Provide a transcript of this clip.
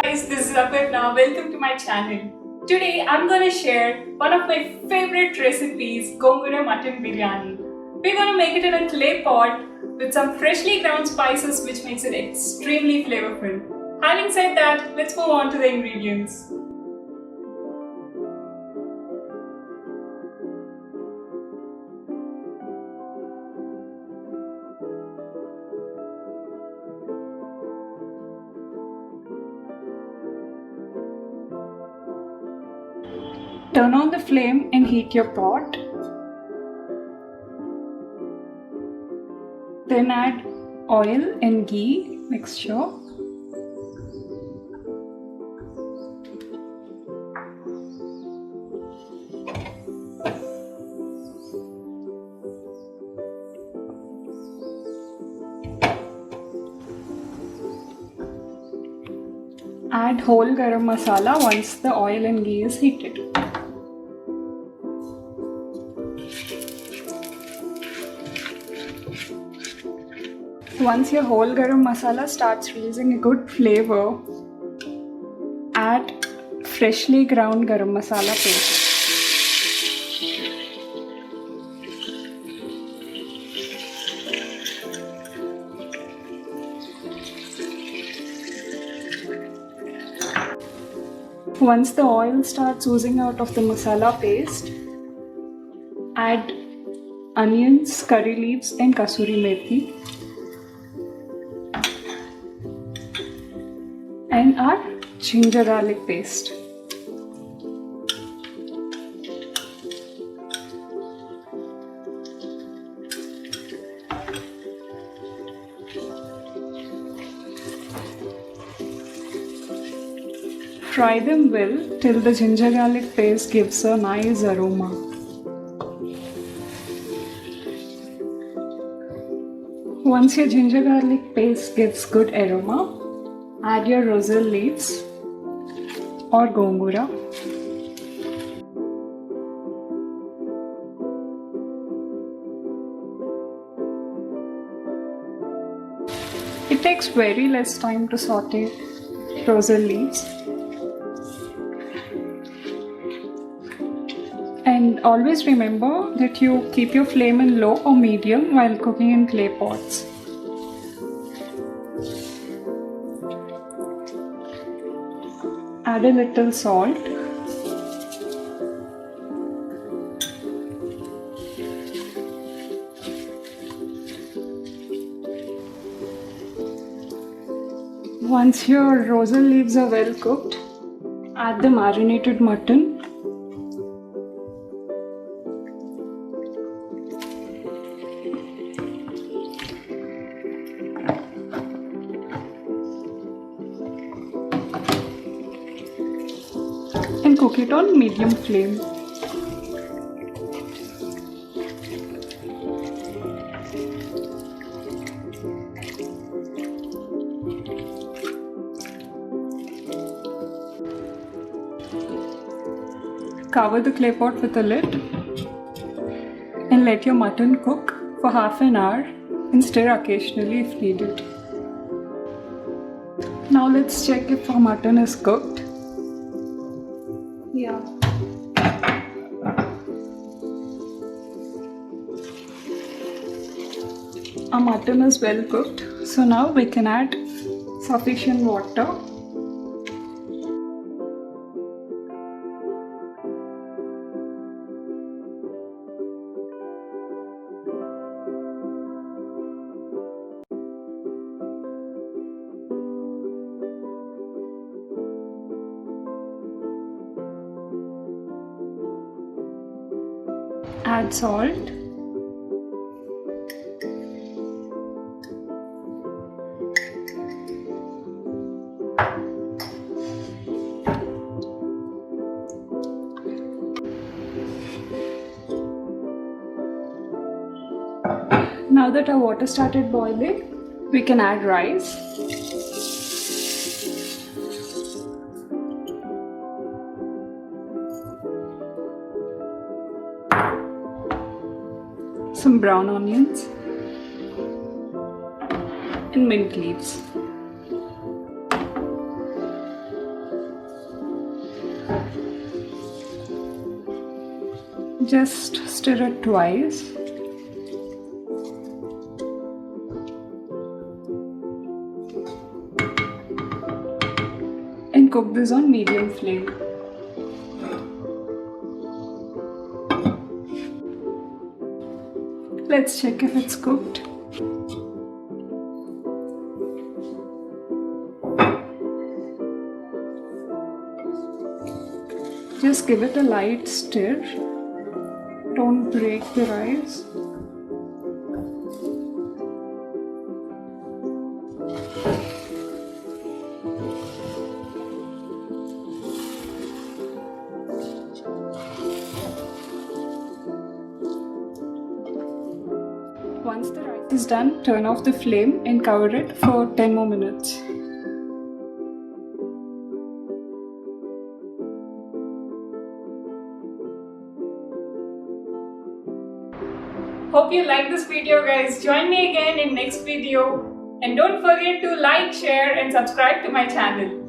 Guys, this is Aparna. Welcome to my channel. Today I'm gonna share one of my favorite recipes, Gongura mutton biryani. We're gonna make it in a clay pot with some freshly ground spices which makes it extremely flavorful. Having said that, let's move on to the ingredients. Turn on the flame and heat your pot. Then add oil and ghee mixture. Add whole garam masala once the oil and ghee is heated. Once your whole garam masala starts releasing a good flavor, add freshly ground garam masala paste. Once the oil starts oozing out of the masala paste, add onions, curry leaves and kasuri methi. And our ginger garlic paste. Fry them well till the ginger garlic paste gives a nice aroma. Once your ginger garlic paste gives good aroma, add your roselle leaves or gongura. It takes very less time to saute roselle leaves. And always remember that you keep your flame in low or medium while cooking in clay pots. Add a little salt. Once your roselle leaves are well cooked, add the marinated mutton. And cook it on medium flame. Cover the clay pot with a lid and let your mutton cook for half an hour and stir occasionally if needed. Now let's check if our mutton is cooked. Yeah. Our mutton is well cooked, so now we can add sufficient water. Add salt. Now that our water started boiling, we can add rice. Some brown onions and mint leaves. Just stir it twice. And cook this on medium flame. Let's check if it's cooked. Just give it a light stir. Don't break the rice. Once the rice is done, turn off the flame and cover it for 10 more minutes. Hope you like this video, guys. Join me again in next video. And don't forget to like, share and subscribe to my channel.